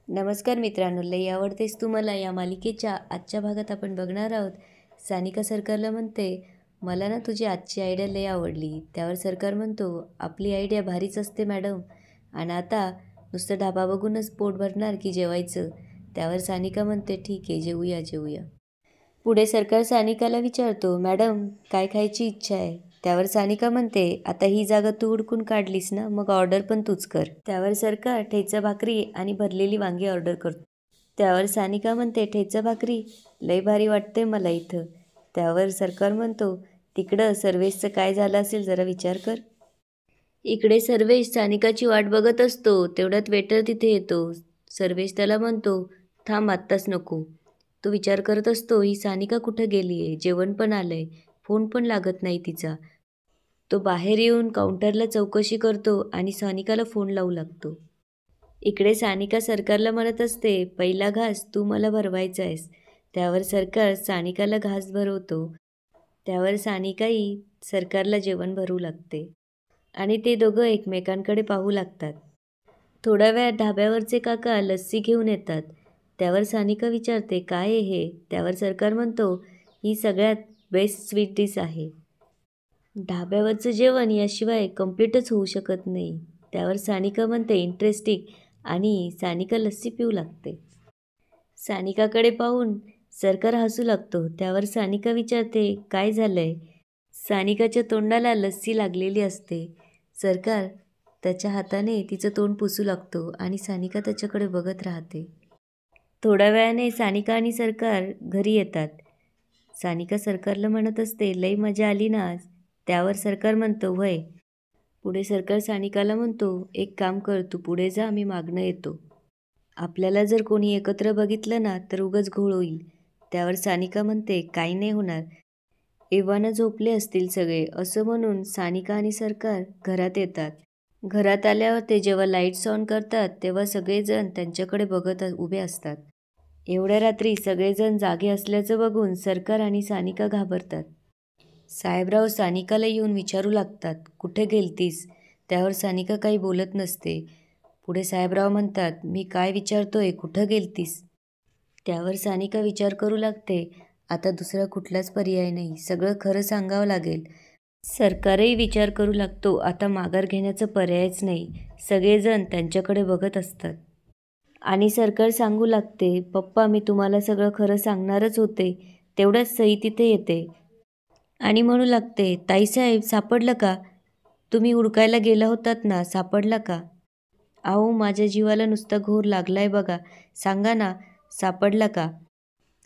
नमस्कार मित्रांनो, लई आवडतेस तू मला या मालिकेच्या आजच्या भागात आपण बघणार आहोत. सानिका सरकारला म्हणते, मला ना तुझी आजची आयडिया लई आवडली. त्यावर सरकार म्हणतो, आपली आयडिया भारीच असते मॅडम. आणि आता नुसतं ढाबा बघूनच पोट भरणार की जेवायचं? त्यावर सानिका म्हणते, ठीक आहे, जेवूया जेवूया. पुढे सरकार सानिकाला विचारतो, मॅडम काय खायची इच्छा आहे? त्यावर सानिका म्हणते, आता ही जागा तू हुडकून काढलीस ना, मग ऑर्डर पण तूच कर. त्यावर सरकार ठेचा भाकरी आणि भरलेली वांगी ऑर्डर करतो. त्यावर सानिका म्हणते, ठेचा भाकरी लय भारी वाटते मला इथं. त्यावर सरकार म्हणतो, तिकडं सर्वेशचं काय झालं असेल जरा विचार कर. इकडे सर्वेश सानिकाची वाट बघत असतो. तेवढ्यात वेटर तिथे येतो. सर्वेश त्याला म्हणतो, थांब आत्ताच नको. तो विचार करत असतो, ही सानिका कुठं गेली आहे? जेवण पण आलंय, फोन पण लागत नाही तिचा. तो बाहेर येऊन काउंटरला चौकशी करतो आणि सानिकाला फोन लावू लागतो. इकडे सानिका सरकारला म्हणत असते, पहिला घास तू मला भरवायचा आहेस. त्यावर सरकार सानिकाला घास भरवतो. त्यावर सानिकाही सरकारला जेवण भरू लागते आणि ते दोघं एकमेकांकडे पाहू लागतात. थोड्या वेळात ढाब्यावरचे काका लस्सी घेऊन येतात. त्यावर सानिका विचारते, काय आहे हे? त्यावर सरकार म्हणतो, ही सगळ्यात बेस्ट स्वीट डिश आहे. ढाब्यावरचं जेवण याशिवाय कम्प्लीटच होऊ शकत नाही. त्यावर सानिका म्हणते, इंटरेस्टिंग, आणि सानिका लस्सी पिऊ लागते. सानिकाकडे पाहून सरकार हसू लागतो. त्यावर सानिका विचारते, काय झालंय? सानिकाच्या तोंडाला लस्सी लागलेली असते. सरकार त्याच्या हाताने तिचं तोंड पुसू लागतो आणि सानिका त्याच्याकडे बघत राहते. थोड्या वेळाने सानिका आणि सरकार घरी येतात. सानिका सरकारला म्हणत असते, लई मजा आली ना आज? त्यावर सरकार म्हणतो, व्हय. पुढे सरकार सानिकाला म्हणतो, एक काम कर, तू पुढे जा, मी मागणं येतो. आपल्याला जर कोणी एकत्र बघितलं ना तर उगाच घोळ होईल. त्यावर सानिका म्हणते, काही नाही होणार, एव्हाना झोपले असतील सगळे. असं म्हणून सानिका आणि सरकार घरात येतात. घरात आल्यावर ते जेव्हा लाईट्स ऑन करतात तेव्हा सगळेजण त्यांच्याकडे बघत उभे असतात. एवढ्या रात्री सगळेजण जागे असल्याचं बघून सरकार आणि सानिका घाबरतात. साहेबराव सानिकाला येऊन विचारू लागतात, कुठे गेलतीस? त्यावर सानिका काही बोलत नसते. पुढे साहेबराव म्हणतात, मी काय विचारतोय, कुठं गेलतीस? त्यावर सानिका विचार करू लागते, आता दुसरा कुठलाच पर्याय नाही, सगळं खरं सांगावं लागेल. सरकारही विचार करू लागतो, आता माघार घेण्याचा पर्यायच नाही. सगळेजण त्यांच्याकडे बघत असतात आणि सरकार सांगू लागते, पप्पा मी तुम्हाला सगळं खरं सांगणारच होते. तेवढ्याच सई तिथे येते आणि म्हणू लागते, ताईसाहेब सापडलं का? तुम्ही हुडकायला गेला होतात ना, सापडला का? अहो माझ्या जीवाला नुसता घोर लागलाय बघा, सांगा ना, सापडला का?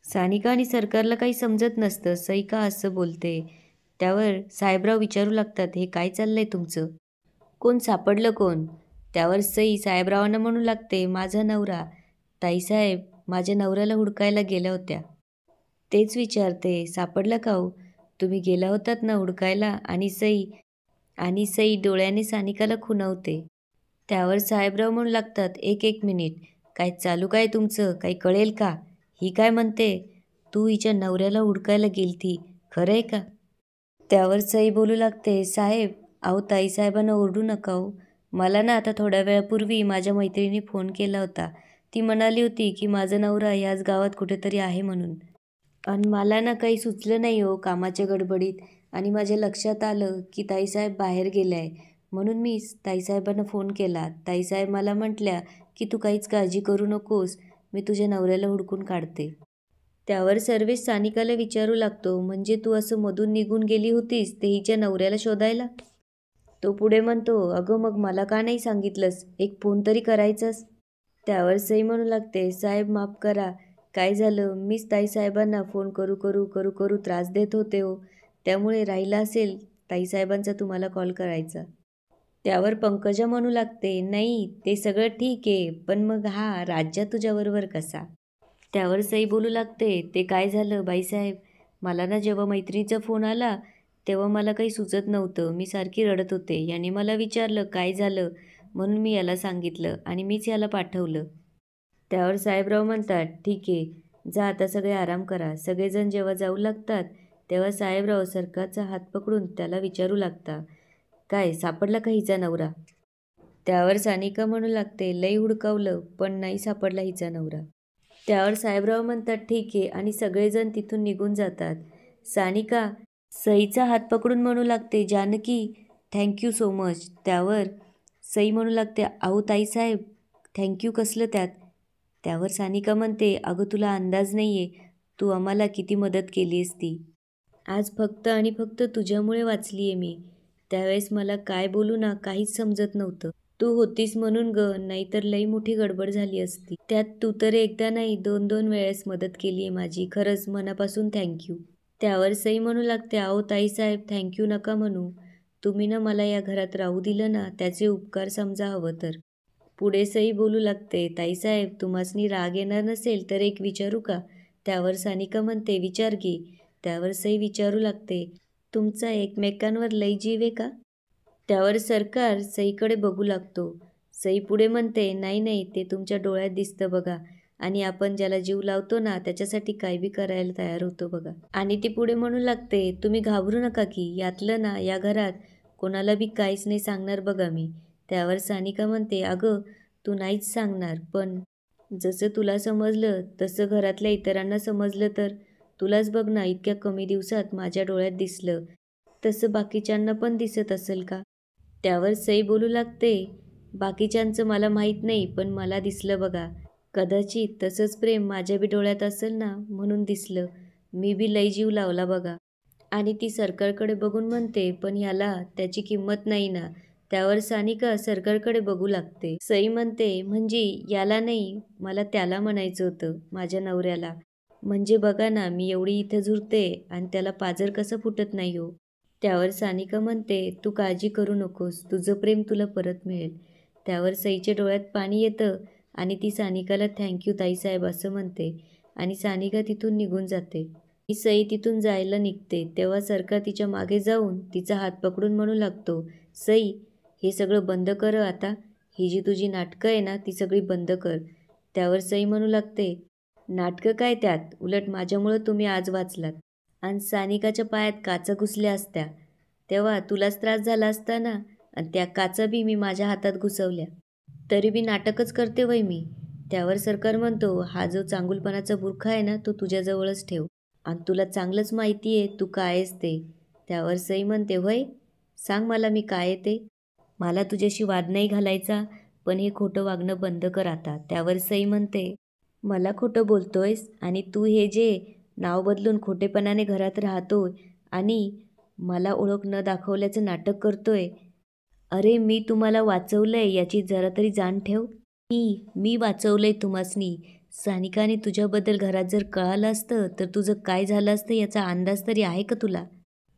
सानिका आणि सरकारला काही समजत नसतं, सई का असं बोलते. त्यावर साहेबराव विचारू लागतात, हे काय चाललंय तुमचं? कोण सापडलं कोण? त्यावर सई साहेबरावांना म्हणू लागते, माझा नवरा. ताईसाहेब माझ्या नवऱ्याला हुडकायला गेल्या होत्या. तेच विचारते, सापडला का हो? तुम्ही गेला होतात ना हुडकायला? आणि सई डोळ्याने सानिकाला खुणवते. त्यावर साहेबराव म्हणू लागतात, एक एक मिनिट, काय चालू काय तुमचं? काही कळेल का? ही काय म्हणते, तू हिच्या नवऱ्याला हुडकायला गेलती, खरं आहे का? त्यावर सई बोलू लागते, साहेब अहो ताईसाहेबांना ओरडू नका हो. मला ना आता थोड्या वेळापूर्वी माझ्या मैत्रिणीने फोन केला होता. ती म्हणाली होती की माझा नवरा ह्याच गावात कुठेतरी आहे म्हणून. आणि मला ना काही सुचलं नाही हो कामाच्या गडबडीत, आणि माझ्या लक्षात आलं की ताईसाहेब बाहेर गेलाय, म्हणून मी ताईसाहेबांना फोन केला. ताईसाहेब मला म्हटल्या की तू काहीच काळजी करू नकोस, मी तुझ्या नवऱ्याला हुडकून काढते. त्यावर सर्वेश सानिकाला विचारू लागतो, म्हणजे तू असं मधून निघून गेली होतीस ते हिच्या नवऱ्याला शोधायला? तो पुढे म्हणतो, अगं मग मला का नाही सांगितलंस, एक फोन तरी करायचास? त्यावर सई म्हणू लागते, साहेब माफ करा, काय झालं, मीच ताईसाहेबांना फोन करू करू करू करू त्रास देत होते हो, त्यामुळे राहिला असेल ताईसाहेबांचा तुम्हाला कॉल करायचा. त्यावर पंकजा म्हणू लागते, नाही ते सगळं ठीक आहे, पण मग हा राज्य तुझ्याबरोबर कसा? त्यावर सई बोलू लागते, ते काय झालं बाईसाहेब, मला ना जेव्हा मैत्रिणीचा फोन आला तेव्हा मला काही सुचत नव्हतं, मी सारखी रडत होते. याने मला विचारलं काय झालं, म्हणून मी याला सांगितलं आणि मीच याला पाठवलं. त्यावर साहेबराव म्हणतात, ठीक आहे, जा आता सगळे आराम करा. सगळेजण जेव्हा जाऊ लागतात तेव्हा साहेबराव सरकारचा हात पकडून त्याला विचारू लागतात, काय सापडला का हिचा नवरा? त्यावर सानिका म्हणू लागते, लई हुडकावलं पण नाही सापडला हिचा नवरा. त्यावर साहेबराव म्हणतात, ठीक आहे, आणि सगळेजण तिथून निघून जातात. सानिका सईचा हात पकडून म्हणू लागते, जानकी थँक्यू सो मच. त्यावर सई म्हणू लागते, अहो ताईसाहेब थँक्यू कसलं त्यात. त्यावर सानिका म्हणते, अगं तुला अंदाज नाही आहे, तू आम्हाला किती मदत केली असती. आज फक्त आणि फक्त तुझ्यामुळे वाचली आहे मी. त्यावेळेस मला काय बोलू ना काहीच समजत नव्हतं. तू होतीस म्हणून ग, नाहीतर लई मोठी गडबड झाली असती. त्यात तू तर एकदा नाही 2-2 वेळेस मदत केली आहे माझी. खरंच मनापासून थँक्यू. त्यावर सई म्हणू लागते, अहो ताईसाहेब थँक्यू नका म्हणू. तुम्ही ना मला या घरात राहू दिलं ना, त्याचे उपकार समजा हवं तर. पुढे सई बोलू लागते, ताईसाहेब तुम्हासनी राग येणार नसेल तर एक विचारू का. त्यावर सानिका म्हणते, विचार घे. त्यावर सई विचारू लागते, तुमचा एकमेकांवर लई जीव आहे का. त्यावर सरकार सईकडे बघू लागतो. सई पुढे म्हणते, नाही नाही, ते तुमच्या डोळ्यात दिसतं बघा, आणि आपण ज्याला जीव लावतो ना त्याच्यासाठी काय बी करायला तयार होतो बघा. आणि ती पुढे म्हणू लागते, तुम्ही घाबरू नका की यातलं ना या घरात कोणाला बी काहीच नाही सांगणार बघा मी. त्यावर सानिका म्हणते, अगं तू नाहीच सांगणार, पण जसं तुला समजलं तसं घरातल्या इतरांना समजलं तर. तुलाच बघ ना, इतक्या कमी दिवसात माझ्या डोळ्यात दिसलं, तसं बाकीच्यांना पण दिसत असेल का. त्यावर सई बोलू लागते, बाकीच्यांचं मला माहीत नाही, पण मला दिसलं बघा. कदाचित तसंच प्रेम माझ्या बी डोळ्यात असेल ना, म्हणून दिसलं. मी बी लई जीव लावला बघा. आणि ती सरकारकडे बघून म्हणते, पण ह्याला त्याची किंमत नाही ना. त्यावर सानिका सरकारकडे बघू लागते. सई म्हणते, म्हणजे याला नाही, मला त्याला म्हणायचं होतं, माझ्या नवऱ्याला. म्हणजे बघा ना, मी एवढी इथं झुरते आणि त्याला पाजर कसं फुटत नाही हो. त्यावर सानिका म्हणते, तू काळजी करू नकोस, तुझं प्रेम तुला परत मिळेल. त्यावर सईच्या डोळ्यात पाणी येतं आणि ती सानिकाला थँक्यू ताईसाहेब असं म्हणते, आणि सानिका तिथून निघून जाते. सई तिथून जायला निघते तेव्हा सरकार तिच्या मागे जाऊन तिचा हात पकडून म्हणू लागतो, सई हे सगळं बंद कर आता. ही जी तुझी नाटकं आहे ना ती सगळी बंद कर. त्यावर सई म्हणू लागते, नाटकं काय त्यात, उलट माझ्यामुळं तुम्ही आज वाचलात. आणि सानिकाच्या पायात काचा घुसल्या असत्या तेव्हा तुलाच त्रास झाला असता ना, आणि त्या काचा बी मी माझ्या हातात घुसवल्या. तरी बी नाटकच करते वय मी. त्यावर सरकार म्हणतो, हा जो चांगुलपणाचा बुरखा आहे ना तो तुझ्याजवळच ठेव, आणि तुला चांगलंच माहिती आहे तू काय आहेस ते. त्यावर सई म्हणते, होय सांग मला मी काय आहे ते. मला तुझ्याशी वाद नाही घालायचा, पण हे खोटं वागणं बंद कर आता. त्यावर सई म्हणते, मला खोटं बोलतोयस, आणि तू हे जे नाव बदलून खोटेपणाने घरात राहतोय आणि मला ओळख न दाखवल्याचं नाटक करतोय. अरे मी तुम्हाला वाचवलंय याची जरा तरी जाण ठेव. मी वाचवलंय तुम्हासनी. सानिकाने तुझ्याबद्दल घरात जर कळालं असतं तर तुझं काय झालं असतं याचा अंदाज तरी आहे का तुला.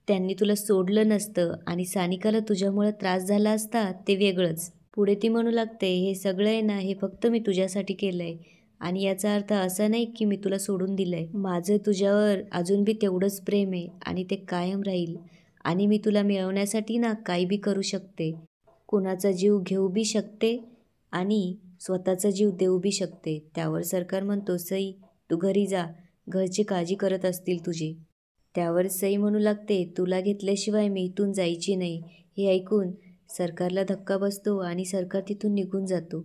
त्यांनी तुला सोडलं नसतं आणि सानिकाला तुझ्यामुळं त्रास झाला असता ते वेगळंच. पुढे ती म्हणू लागते, हे सगळं आहे ना हे फक्त मी तुझ्यासाठी केलंय, आणि याचा अर्थ असा नाही की मी तुला सोडून दिलंय. माझं तुझ्यावर अजून बी तेवढंच प्रेम आहे आणि ते कायम राहील, आणि मी तुला मिळवण्यासाठी ना काही बी करू शकते. कोणाचा जीव घेऊ बी शकते आणि स्वतःचा जीव देऊ बी शकते. त्यावर सरकार म्हणतो, सई तू घरी जा, घरची काळजी करत असतील तुझी. त्यावर सई म्हणू लागते, तुला घेतल्याशिवाय मी इथून जायची नाही. हे ऐकून सरकारला धक्का बसतो आणि सरकार तिथून निघून जातो.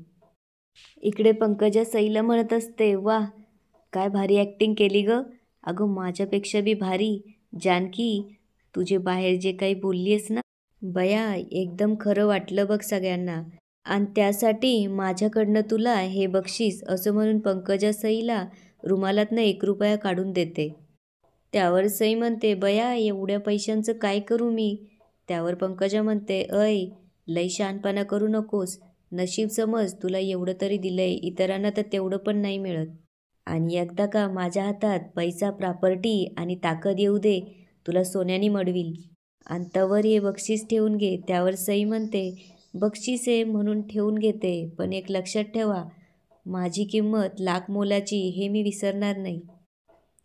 इकडे पंकजा सईला म्हणत असते, वाह काय भारी ॲक्टिंग केली ग. अगं माझ्यापेक्षा बी भारी. जानकी तुझे बाहेर जे काही बोलली आहेस ना बया, एकदम खरं वाटलं बघ सगळ्यांना, आणि त्यासाठी माझ्याकडनं तुला हे बक्षीस, असं म्हणून पंकजा सईला रुमालातनं 1 रुपया काढून देते. त्यावर सई म्हणते, बया एवढ्या पैशांचं काय करू मी. त्यावर पंकजा म्हणते, अय लई शहाणपणा करू नकोस, नशीब समज तुला एवढं तरी दिलंय, इतरांना तर तेवढं पण नाही मिळत. आणि एकदा का माझ्या हातात पैसा, प्रॉपर्टी आणि ताकद येऊ दे, तुला सोन्याने मडवील, आणि तवर हे बक्षीस ठेवून घे. त्यावर सई म्हणते, बक्षीस आहे म्हणून ठेवून घेते, पण एक लक्षात ठेवा, माझी किंमत लाख मोलाची हे मी विसरणार नाही.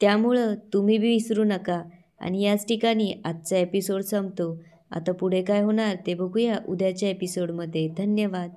त्यामुळं तुम्ही बी विसरू नका. आणि याच ठिकाणी आजचा एपिसोड संपतो. आता पुढे काय होणार ते बघूया उद्याच्या एपिसोडमध्ये. धन्यवाद.